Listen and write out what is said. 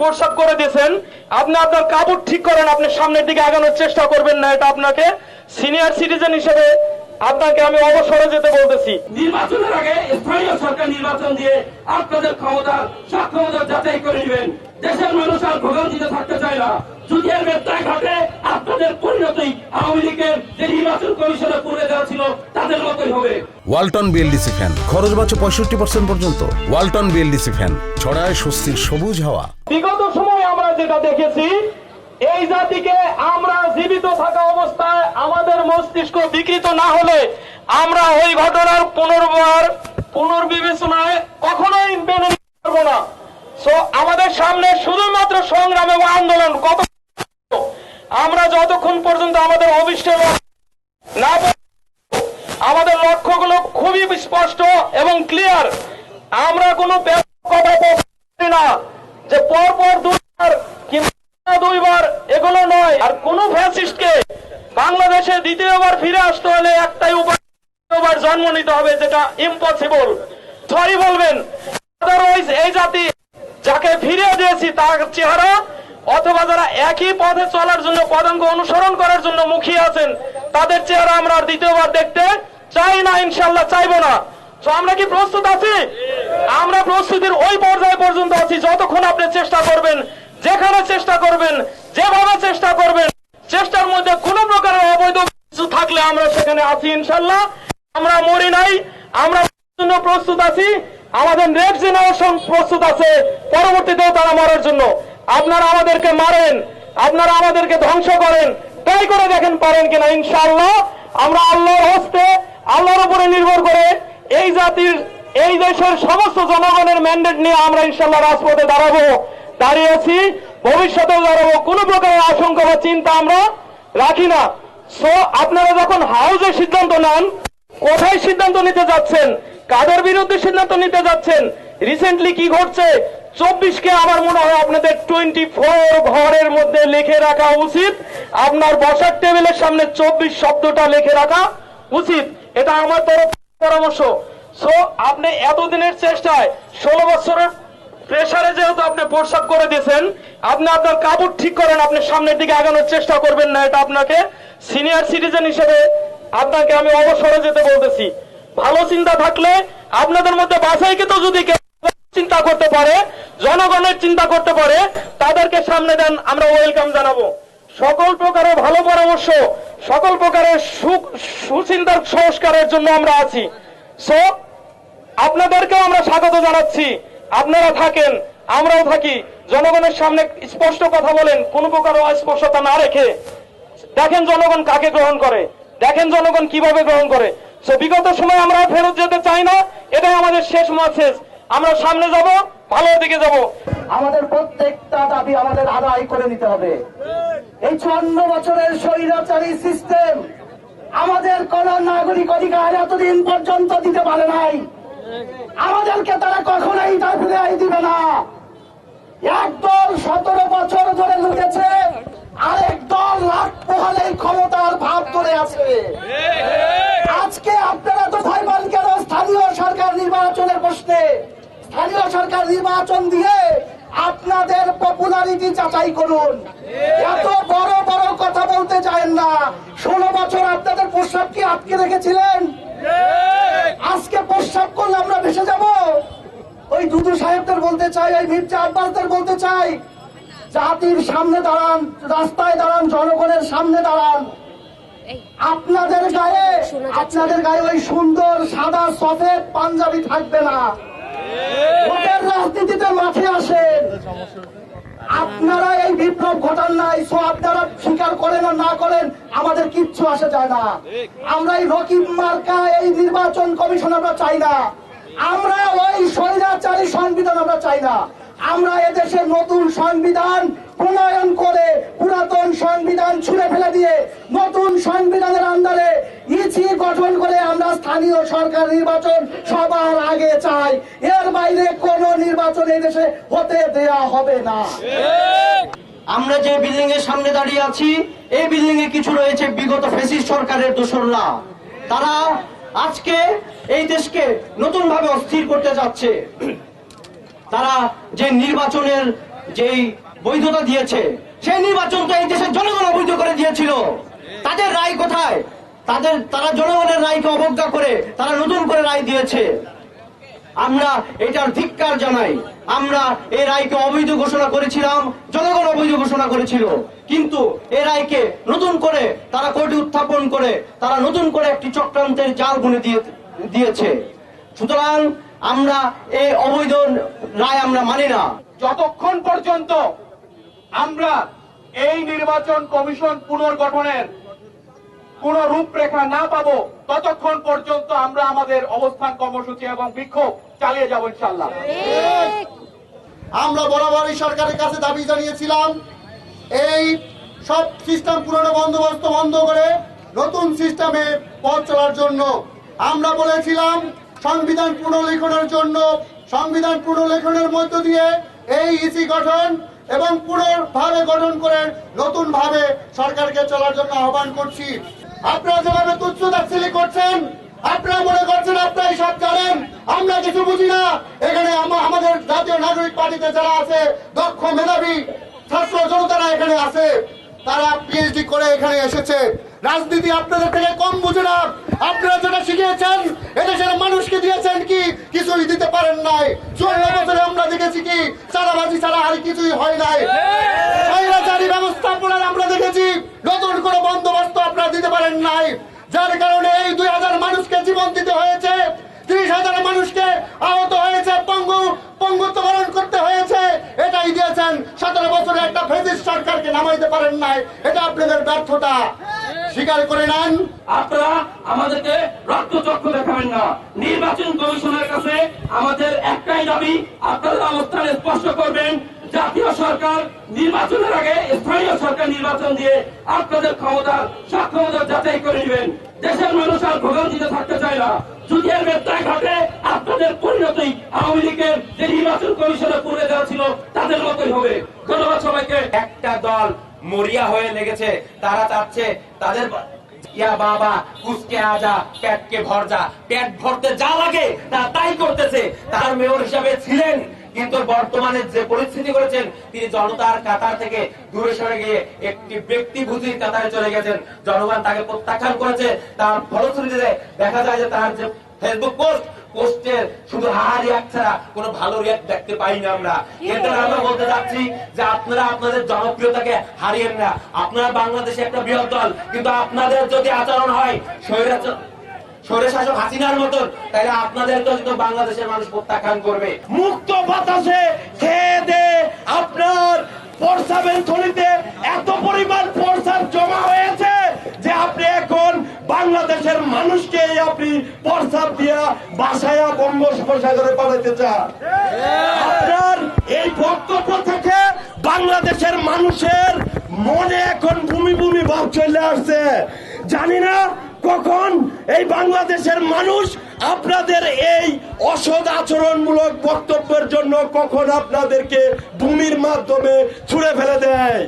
প্রস্তাব করে দিয়েছেন, আপনি আপনার কাপড় ঠিক করেন, আপনি সামনের দিকে আগানোর চেষ্টা করবেন না। এটা আপনাকে সিনিয়র সিটিজেন হিসেবে আপনাকে আমি অবসরে যেতে বলতেছি। নির্বাচনের আগে স্থানীয় সরকার নির্বাচন দিয়ে আপনাদের ক্ষমতা সক্ষমতা যাচাই করে নেবেন। দেশের মানুষ আর ভোগান্তিতে থাকতে চায় না। যদি এর ব্যত্যয় ঘটে আপনাদের পরিণতি আওয়ামী লীগের যে নির্বাচন কমিশনের পূর্বে দেওয়া ছিল তাদের মতোই হবে। ওয়ালটন বিএলডিসি ফ্যান খরচ বাঁচে 65% পর্যন্ত। ওয়ালটন বিএলডিসি ফ্যান ছড়ায় স্বস্তির সবুজ হাওয়া। বিগত সময়ে আমরা যেটা দেখেছি, এই জাতিকে আমরা জীবিত থাকা অবস্থায় আমাদের মস্তিষ্ক বিকৃত না হলে আমরা ওই ঘটনার পুনর্বিবেচনায় কখনোই মেনে নিতে পারবো না। আমাদের সামনে শুধুমাত্র সংগ্রাম এবং আন্দোলন। কত আমরা যতক্ষণ পর্যন্ত আমাদের অভিষ্ট না, আমাদের লক্ষ্যগুলো খুবই স্পষ্ট এবং ক্লিয়ার। আমরা কোনো কথা বলি না যে পরপর দুইবার এগুলো নয়। আর কোন ফ্যাসিস্টকে বাংলাদেশে দ্বিতীয়বার ফিরে আসতে হলে একটাই উপায়, জন্ম নিতে হবে, যেটা ইম্পসিবল। সরি বলবেন, আদারওয়াইজ এই জাতি যাকে ফিরিয়ে দিয়েছি তার চেহারা, অথবা যারা একই পথে চলার জন্য পদাঙ্ক অনুসরণ করার জন্য মুখিয়ে আছেন, তাদের চেহারা আমরা আর দ্বিতীয়বার দেখতে চাই না, ইনশাল্লাহ চাইবো না। তো আমরা কি প্রস্তুত আছি? আমরা প্রস্তুতির ওই পর্যায়ে পর্যন্ত আছি যতক্ষণ আপনি চেষ্টা করবেন, যেখানে চেষ্টা করবেন, যেভাবে চেষ্টা করবেন, চেষ্টার মধ্যে কোন প্রকারের অবৈধ কিছু থাকলে আমরা সেখানে আছি ইনশাল্লাহ। আমরা মরি নাই, আমরা প্রস্তুত আছি। আমাদের নেক্সট জেনারেশন প্রস্তুত আছে পরবর্তীতেও তারা মরার জন্য। আপনারা আমাদেরকে মারেন, আপনারা আমাদেরকে ধ্বংস করেন, ট্রাই করে দেখেন পারেন কিনা। ইনশাআল্লাহ আমরা আল্লাহর হস্তে, আল্লাহর উপরে নির্ভর করে এই জাতির, এই দেশের সমস্ত জনগণের ম্যান্ডেট নিয়ে আমরা ইনশাআল্লাহ রাজপথে দাঁড়াবো, দাঁড়িয়েছি, ভবিষ্যতেও দাঁড়াবো। কোন প্রকারের আশঙ্কা বা চিন্তা আমরা রাখি না। আপনারা যখন হাউজে সিদ্ধান্ত নেন, কোথায় সিদ্ধান্ত নিতে যাচ্ছেন, কাদের বিরুদ্ধে সিদ্ধান্ত নিতে যাচ্ছেন, রিসেন্টলি কি ঘটছে, 24কে আমার মনে হয় আপনাদের 24 ঘরের মধ্যে লিখে রাখা উচিত। আপনার বসার টেবিলের সামনে 24 শব্দটা লিখে রাখা উচিত। এটা আমার তরফ পরামর্শ। আপনি এতদিনের চেষ্টায় 16 বছরের প্রেসারে যেহেতু আপনি প্রস্তাব করে দিয়েছেন, আপনি আপনার কাপড় ঠিক করেন, আপনি সামনের দিকে আগানোর চেষ্টা করবেন না। এটা আপনাকে সিনিয়র সিটিজেন হিসেবে আপনাকে আমি অবসরে যেতে বলতেছি। ভালো চিন্তা থাকলে আপনাদের মধ্যে বাছাইকে তো যদি চিন্তা করতে পারে, জনগণের চিন্তা করতে পারে, তাদেরকে সামনে দেন, আমরা ওয়েলকাম জানাবো। সকল প্রকারের ভালো পরামর্শ, সকল প্রকারের সুচিন্তার সংস্কারের জন্য আমরা আছি। আপনাদেরকেও আমরা স্বাগত জানাচ্ছি। আপনারা থাকেন, আমরাও থাকি, জনগণের সামনে স্পষ্ট কথা বলেন, কোন প্রকার অস্পষ্টতা না রেখে। দেখেন জনগণ কাকে গ্রহণ করে, দেখেন জনগণ কিভাবে গ্রহণ করে। বিগত সময় আমরা ফেরত যেতে চাই না, এটাই আমাদের শেষ মেসেজ। আমরা সামনে যাব, ভালোর দিকে যাব। আমাদের প্রত্যেকটা দাবি আমাদের আদায় করে নিতে হবে। এই 54 বছরের স্বৈরাচারী সিস্টেম আমাদের কোন নাগরিক অধিকার এতদিন পর্যন্ত দিতে পারে নাই। আমাদেরকে তারা কখনোই তা ফিরে দিবে না। একদল 17 বছর ধরে লুটেছে, আরেক দল লাখ পোহালেই ক্ষমতার ভাব ধরে আছে। আজকে আপনারা তো ভয় পান কেন স্থানীয় সরকার নির্বাচনের প্রশ্নে? স্থানীয় সরকার নির্বাচন দিয়ে আপনাদের পপুলারিটি যাচাই করুন। এত বড় বড় কথা বলতে চান না। 16 বছর আপনাদের প্রস্তাব কি আটকে রেখেছিলেন? আজকে প্রস্তাব করলে আমরা ভেসে যাব? ওই দুদু সাহেবদের বলতে চাই, ওই মির্জা আব্বাসদের বলতে চাই, জাতির সামনে দাঁড়ান, রাস্তায় দাঁড়ান, জনগণের সামনে দাঁড়ান। আপনাদের গায়ে ওই সুন্দর সাদা সফেদ পাঞ্জাবি থাকবে না। ভোটের রাজনীতিতে মাঠে আসেন। আপনারা এই বিপ্লব ঘটান নাই, আপনারা স্বীকার করেন আর না করেন আমাদের কিচ্ছু আসে যায় না। আমরা এই রকিব মার্কা এই নির্বাচন কমিশন আমরা চাই না। আমরা ওই স্বৈরাচারী সংবিধান আমরা চাই না। আমরা এদেশের নতুন সংবিধান প্রণয়ন করে পুরাতন সংবিধান ছুঁড়ে ফেলে দিয়ে নতুন সংবিধানের আন্ডারে ইসি গঠন করে আমরা স্থানীয় সরকার নির্বাচন সবার আগে চাই। এর বাইরে কোন নির্বাচন এই দেশে হতে দেয়া হবে না। আমরা যে বিল্ডিং এর সামনে দাঁড়িয়ে আছি, এই বিল্ডিং এ কিছু রয়েছে বিগত ফ্যাসিস্ট সরকারের দোসররা। তারা আজকে এই দেশকে নতুন ভাবে অস্থির করতে যাচ্ছে। তারা যে নির্বাচনের যেই বৈধতা দিয়েছে, সেই নির্বাচন তো এই দেশের জনগণ অবৈধ করে দিয়েছিল। তাদের রায় কোথায়? তারা জনগণের রায়কে অবজ্ঞা করে তারা নতুন করে রায় দিয়েছে। আমরা এটার ধিক্কার জানাই। আমরা এই রায়কে অবৈধ ঘোষণা করেছিলাম, জনগণ অবৈধ ঘোষণা করেছিল, কিন্তু এই রায়কে নতুন করে তারা কোর্টে উত্থাপন করে তারা নতুন করে একটি চক্রান্তের জাল বুনে দিয়েছে। সুতরাং আমরা এই অবৈধ রায় আমরা মানি না। যতক্ষণ পর্যন্ত আমরা এই নির্বাচন কমিশন পুনর্গঠনের কোন রূপরেখা না পাবো, ততক্ষণ পর্যন্ত আমরা আমাদের অবস্থান কর্মসূচি এবং বিক্ষোভ চালিয়ে যাব ইনশাআল্লাহ। আমরা বরাবরই সরকারের কাছে দাবি জানিয়েছিলাম এই সব সিস্টেম পুরনো বন্দোবস্ত বন্ধ করে নতুন সিস্টেমে পথ চলার জন্য। আমরা বলেছিলাম সংবিধান পুনর্লেখনের জন্য, সংবিধান পুনর্লেখনের মধ্য দিয়ে এই ইসি গঠন এবং পুনর্ভাবে গঠন করে নতুন ভাবে সরকারকে চলার জন্য আহ্বান করছি। আপনারা যেভাবে তুচ্ছ তাচ্ছিল্য করছেন, আপনারা মনে করছেন আপনারাই সব জানেন, আমরা কিছু বুঝি না। এখানে আমাদের জাতীয় নাগরিক পার্টিতে যারা আছে, দক্ষ মেধাবী ছাত্র জনতারা এখানে আছে, তারা পিএইচডি করে এখানে এসেছে। রাজনীতি আপনাদের থেকে কম বুঝে না। আপনারা যেটা শিখিয়েছেন এদেশের মানুষকে দিয়েছেন কি? কিছুই দিতে পারেন নাই। 14 বছরে আমরা দেখেছি কি চাঁদাবাজি ছাড়া আর কিছুই হয় নাই। স্বৈরাচারী ব্যবস্থাপনার আমরা দেখেছি নতুন কোনো বন্দোবস্ত আপনারা দিতে পারেন নাই, যার কারণে এই 2000 মানুষকে জীবন দিতে হয়েছে, 30,000 মানুষকে আহত হয়েছে, পঙ্গুত্ব বরণ করতে হয়েছে। এটাই দিয়েছেন। 17 বছরে একটা ফ্যাসিস্ট সরকারকে নামাইতে পারেন নাই। এটা আপনাদের ব্যর্থতা, স্বীকার করে নেন। আপনারা আমাদেরকে রক্তচক্ষু দেখাবেন না। নির্বাচন কমিশনের কাছে আমাদের একটাই দাবি, আপনারা অবস্থান স্পষ্ট করবেন। জাতীয় সরকার নির্বাচনের আগে স্থানীয় সরকার নির্বাচন দিয়ে আপনাদের সক্ষমতা যাচাই করে নেবেন। দেশের মানুষ আর ভোগান্তিতে থাকতে চায় না। যদি এর ব্যত্যয় ঘটে, আপনাদের পরিণতি আওয়ামী লীগের যে নির্বাচন কমিশনের পূর্বে যারা ছিল তাদের মতোই হবে। ধন্যবাদ সবাইকে। একটা দল মরিয়া হয়ে লেগেছে, তারা চাচ্ছে তাদের ইয়া বাবা কুচকে আজা পেটকে ভর যা, পেট ভরতে যা লাগে তাই করতেছে। তার মেয়র হিসাবে ছিলেন, কিন্তু বর্তমানে যে পরিস্থিতি করেছেন, তিনি জনতার কাতার থেকে দূরে সরে গিয়ে একটি ব্যক্তি বুঝির কাতারে চলে গেছেন। জনগণ তাকে প্রত্যাখ্যান করেছে। তার ফলশ্রুতিতে দেখা যায় যে তার যে ফেসবুক পোস্টের শুধু রিয়াক্ট ছাড়া কোনো ভালো রিয়াক্ট দেখতে পাই না আমরা। কিন্তু আমরা বলতে চাচ্ছি যে আপনারা আপনাদের জনপ্রিয়তাকে হারিয়েন না। আপনারা বাংলাদেশে একটা বৃহৎ দল, কিন্তু আপনাদের যদি আচরণ হয় স্বৈরশাসক হাসিনার মতন, তাহলে আপনাদের তো বাংলাদেশের মানুষ প্রত্যাখ্যান করবে। মুক্ত বাতাসে খেয়ে দে আপনার প্রস্রাবের থলিতে এত পরিমাণ প্রস্রাব জমা হয়েছে যে আপনি এখন বাংলাদেশের মানুষকে আপনি প্রস্রাব দিয়া বাসায়া বঙ্গোপসাগরে পাঠাতে চান। আপনার এই বক্তব্য থেকে বাংলাদেশের মানুষের মনে এখন ভূমি ভাব চলে আসছে। জানি না কখন এই বাংলাদেশের মানুষ আপনাদের এই অসৎ আচরণমূলক বক্তব্যের জন্য কখন আপনাদেরকে ভূমির মাধ্যমে ছুঁড়ে ফেলে দেয়।